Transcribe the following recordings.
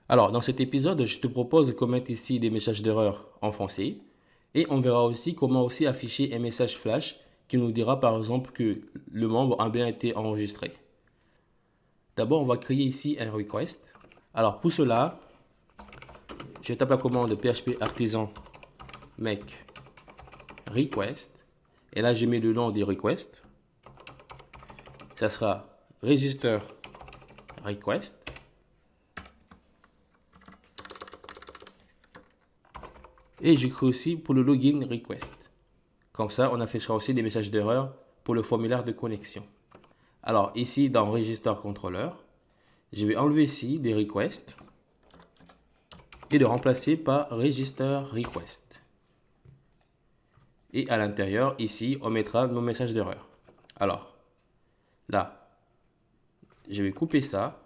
Alors, dans cet épisode, je te propose de commettre ici des messages d'erreur en français et on verra aussi comment aussi afficher un message flash qui nous dira par exemple que le membre a bien été enregistré. D'abord, on va créer ici un request. Alors, pour cela, je tape la commande PHP artisan make request et là, je mets le nom des requests. Ça sera register request. Et j'écris aussi pour le login request. Comme ça, on affichera aussi des messages d'erreur pour le formulaire de connexion. Alors ici, dans Register Controller, je vais enlever ici des requests et le remplacer par Register Request. Et à l'intérieur, ici, on mettra nos messages d'erreur. Alors, là, je vais couper ça.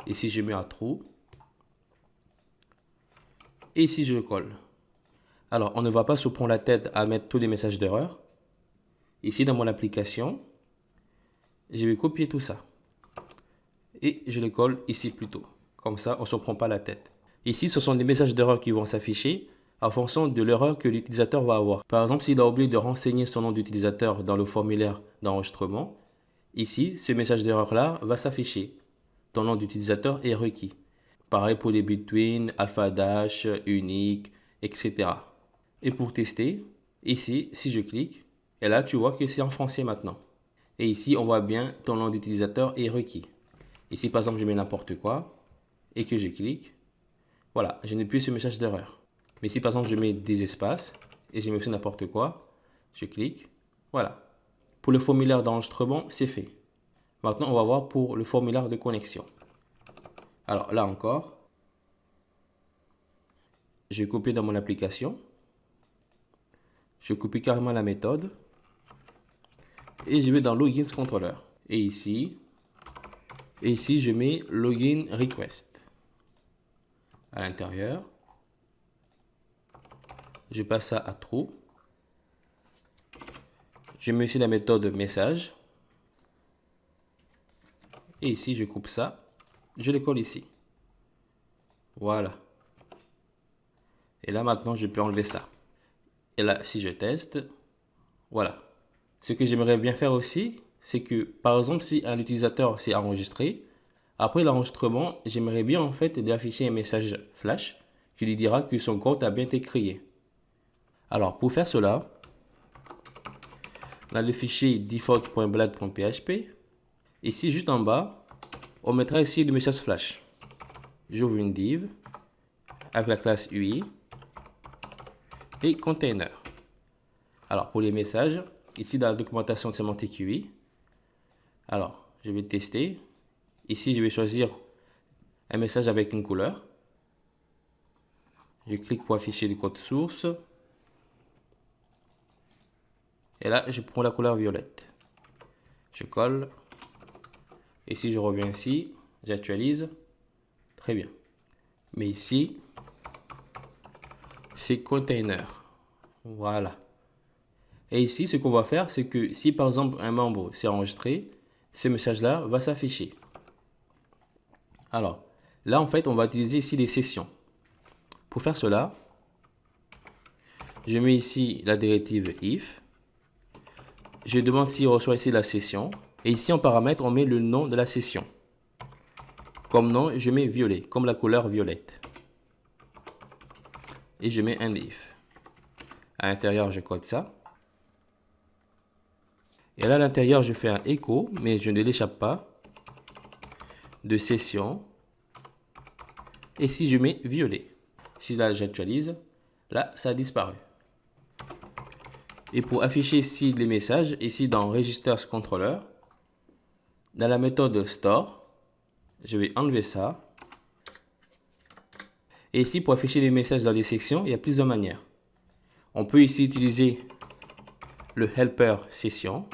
Ici, je mets un trou. Et ici, je le colle. Alors, on ne va pas se prendre la tête à mettre tous les messages d'erreur. Ici, dans mon application, je vais copier tout ça. Et je le colle ici plutôt. Comme ça, on ne se prend pas la tête. Ici, ce sont des messages d'erreur qui vont s'afficher en fonction de l'erreur que l'utilisateur va avoir. Par exemple, s'il a oublié de renseigner son nom d'utilisateur dans le formulaire d'enregistrement, ici, ce message d'erreur-là va s'afficher. Ton nom d'utilisateur est requis. Pareil pour les between, alpha dash, unique, etc. Et pour tester, ici, si je clique, et là, tu vois que c'est en français maintenant. Et ici, on voit bien ton nom d'utilisateur est requis. Ici, par exemple, je mets n'importe quoi et que je clique. Voilà, je n'ai plus ce message d'erreur. Mais si par exemple, je mets des espaces et je mets aussi n'importe quoi, je clique. Voilà. Pour le formulaire d'enregistrement, c'est fait. Maintenant, on va voir pour le formulaire de connexion. Alors là encore, je vais copier dans mon application. Je copie carrément la méthode. Et je vais dans Login Controller. Et ici, je mets Login Request. À l'intérieur, je passe ça à True. Je mets ici la méthode message. Et ici, je coupe ça. Je le colle ici. Voilà. Et là, maintenant, je peux enlever ça. Et là, si je teste, voilà. Ce que j'aimerais bien faire aussi, c'est que, par exemple, si un utilisateur s'est enregistré, après l'enregistrement, j'aimerais bien en fait d'afficher un message flash qui lui dira que son compte a bien été créé. Alors, pour faire cela, dans le fichier default.blad.php, ici, juste en bas, on mettra ici le message flash. J'ouvre une div avec la classe UI et container. Alors, pour les messages, ici dans la documentation de sémantique UI, alors, je vais tester. Ici, je vais choisir un message avec une couleur. Je clique pour afficher le code source. Et là, je prends la couleur violette. Je colle. Et si je reviens ici, j'actualise. Très bien. Mais ici, c'est container. Voilà. Et ici, ce qu'on va faire, c'est que si par exemple un membre s'est enregistré, ce message-là va s'afficher. Alors, là en fait, on va utiliser ici les sessions. Pour faire cela, je mets ici la directive if. Je demande s'il reçoit ici la session. Et ici en paramètre, on met le nom de la session. Comme nom, je mets violet, comme la couleur violette. Et je mets un if. À l'intérieur, je code ça. Et là, à l'intérieur, je fais un écho, mais je ne l'échappe pas, de session. Et si je mets violet, si là, j'actualise, là, ça a disparu. Et pour afficher ici les messages, ici dans Register Controller, dans la méthode Store, je vais enlever ça. Et ici, pour afficher les messages dans les sections, il y a plusieurs manières. On peut ici utiliser le helper session,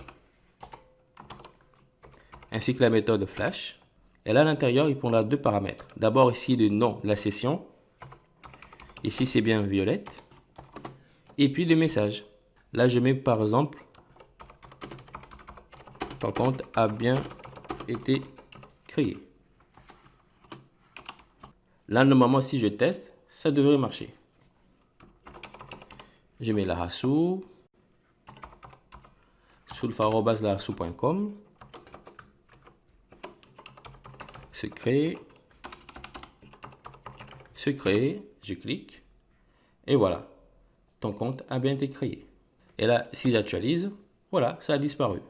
ainsi que la méthode flash. Et là, à l'intérieur, il prendra deux paramètres. D'abord, ici, le nom de la session. Ici, c'est bien violette. Et puis, le message. Là, je mets par exemple, ton compte a bien été créé. Là, normalement, si je teste, ça devrait marcher. Je mets Larasu, sulfa@larasu.com, secret, je clique, et voilà, ton compte a bien été créé. Et là, si j'actualise, voilà, ça a disparu.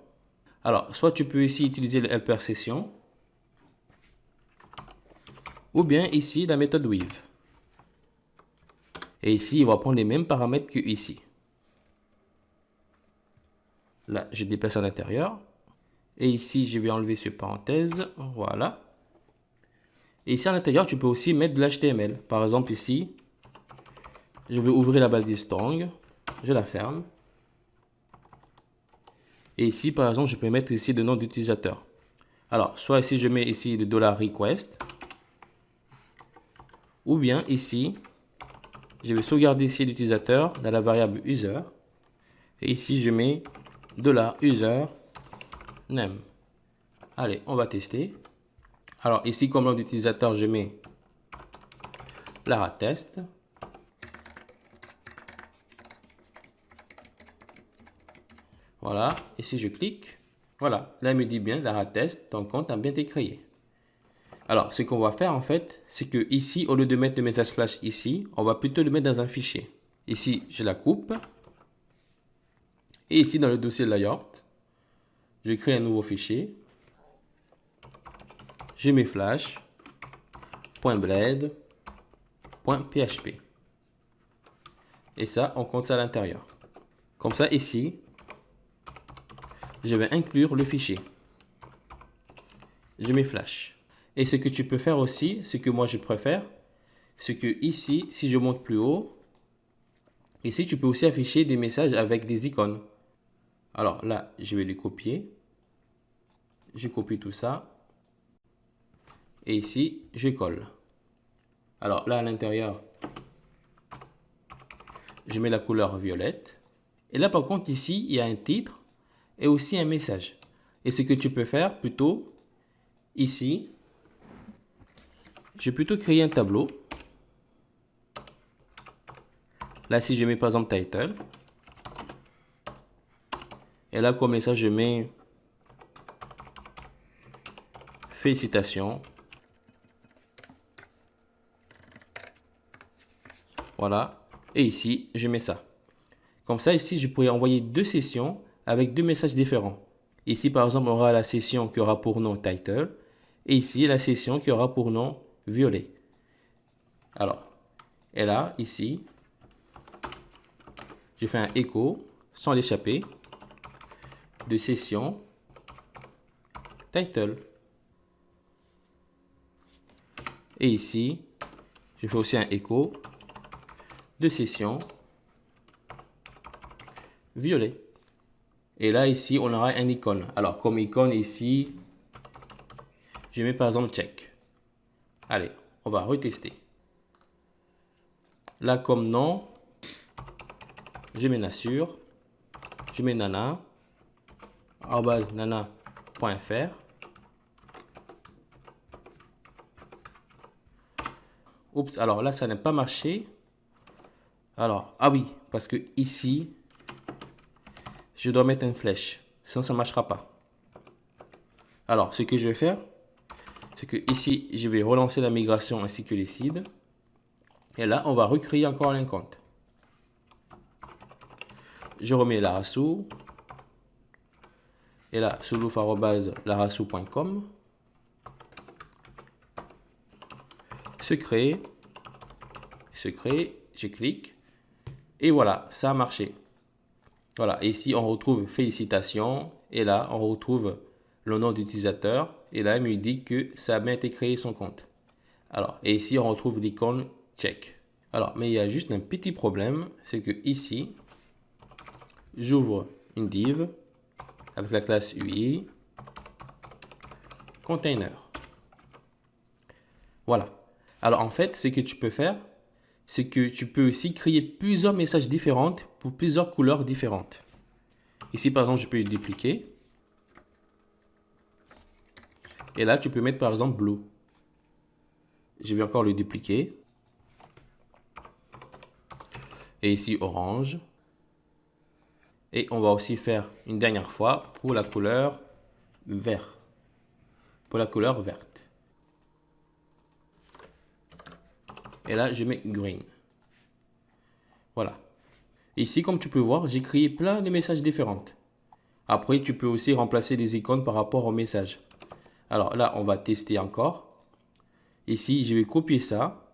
Alors, soit tu peux ici utiliser le helper session, ou bien ici la méthode weave. Et ici, il va prendre les mêmes paramètres que ici. Là, je déplace à l'intérieur. Et ici, je vais enlever ce parenthèse. Voilà. Et ici, à l'intérieur, tu peux aussi mettre de l'HTML. Par exemple, ici, je vais ouvrir la base strong. Je la ferme. Et ici, par exemple, je peux mettre ici le nom d'utilisateur. Alors, soit ici, je mets ici le $request. Ou bien ici, je vais sauvegarder ici l'utilisateur dans la variable user. Et ici, je mets $user name. Allez, on va tester. Alors ici, comme nom d'utilisateur, je mets LaraTest. Voilà, ici je clique. Voilà, là il me dit bien LaraTest, ton compte a bien été créé. Alors, ce qu'on va faire en fait, c'est que ici, au lieu de mettre le message flash ici, on va plutôt le mettre dans un fichier. Ici, je la coupe. Et ici, dans le dossier layout, je crée un nouveau fichier. Je mets flash.blade.php. Et ça, on compte ça à l'intérieur. Comme ça, ici, je vais inclure le fichier. Je mets flash. Et ce que tu peux faire aussi, ce que moi je préfère, c'est que ici, si je monte plus haut, ici tu peux aussi afficher des messages avec des icônes. Alors là, je vais les copier. Je copie tout ça. Et ici, je colle. Alors là, à l'intérieur, je mets la couleur violette. Et là, par contre, ici, il y a un titre et aussi un message. Et ce que tu peux faire plutôt, ici, je vais plutôt créer un tableau. Là, si je mets par exemple title. Et là, comme message, je mets félicitations. Voilà. Et ici, je mets ça. Comme ça, ici, je pourrais envoyer deux sessions avec deux messages différents. Ici, par exemple, on aura la session qui aura pour nom title. Et ici, la session qui aura pour nom violet. Alors, et là, ici, je fais un écho sans l'échapper de session title. Et ici, je fais aussi un écho de session violet. Et là, ici, on aura un icône. Alors, comme icône ici, je mets par exemple check. Allez, on va retester. Là, comme nom, je mets Nassur. Je mets nana, @nana.fr. Oups, alors là, ça n'a pas marché. Alors, ah oui, parce que ici, je dois mettre une flèche. Sinon, ça ne marchera pas. Alors, ce que je vais faire, c'est que ici, je vais relancer la migration ainsi que les seeds. Et là, on va recréer encore un compte. Je remets Larasu. Et là, soulouf@larasu.com. Secret, je clique. Et voilà, ça a marché. Voilà, ici on retrouve félicitations. Et là, on retrouve le nom d'utilisateur. Et là, il me dit que ça a bien été créé son compte. Alors, et ici, on retrouve l'icône check. Alors, mais il y a juste un petit problème. C'est que ici, j'ouvre une div avec la classe UI container. Voilà. Alors, en fait, ce que tu peux faire, c'est que tu peux aussi créer plusieurs messages différents pour plusieurs couleurs différentes. Ici, par exemple, je peux dupliquer. Et là, tu peux mettre, par exemple, blue. Je vais encore le dupliquer. Et ici, orange. Et on va aussi faire une dernière fois pour la couleur vert. Pour la couleur verte. Et là, je mets green. Voilà. Ici, comme tu peux voir, j'ai créé plein de messages différents. Après, tu peux aussi remplacer les icônes par rapport au message. Alors là, on va tester encore. Ici, je vais copier ça.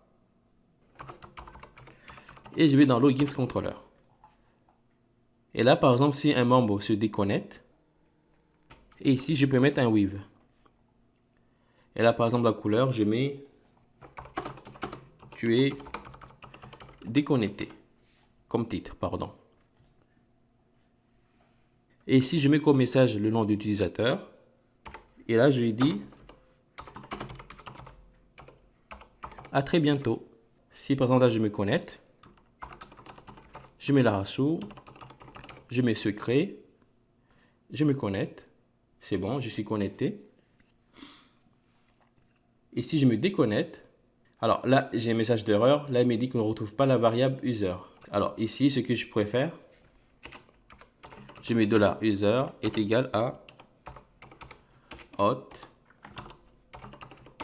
Et je vais dans Login Controller. Et là, par exemple, si un membre se déconnecte, et ici, je peux mettre un with. Et là, par exemple, la couleur, je mets tu es déconnecté. Comme titre, pardon. Et ici, je mets comme message le nom d'utilisateur. Et là, je lui dis à très bientôt. Si par exemple, là, je me connecte, je mets la rassure, je mets secret, je me connecte. C'est bon, je suis connecté. Et si je me déconnecte, alors là, j'ai un message d'erreur. Là, il me dit qu'on ne retrouve pas la variable user. Alors ici, ce que je préfère, je mets $user est égal à hot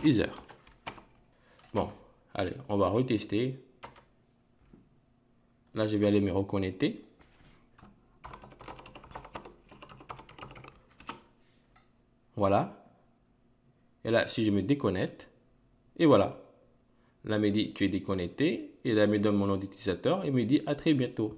user. Bon, allez, on va retester. Là, je vais aller me reconnecter. Voilà. Et là, si je me déconnecte, et voilà. Là, il me dit tu es déconnecté. Et là, il me donne mon nom d'utilisateur et me dit à très bientôt.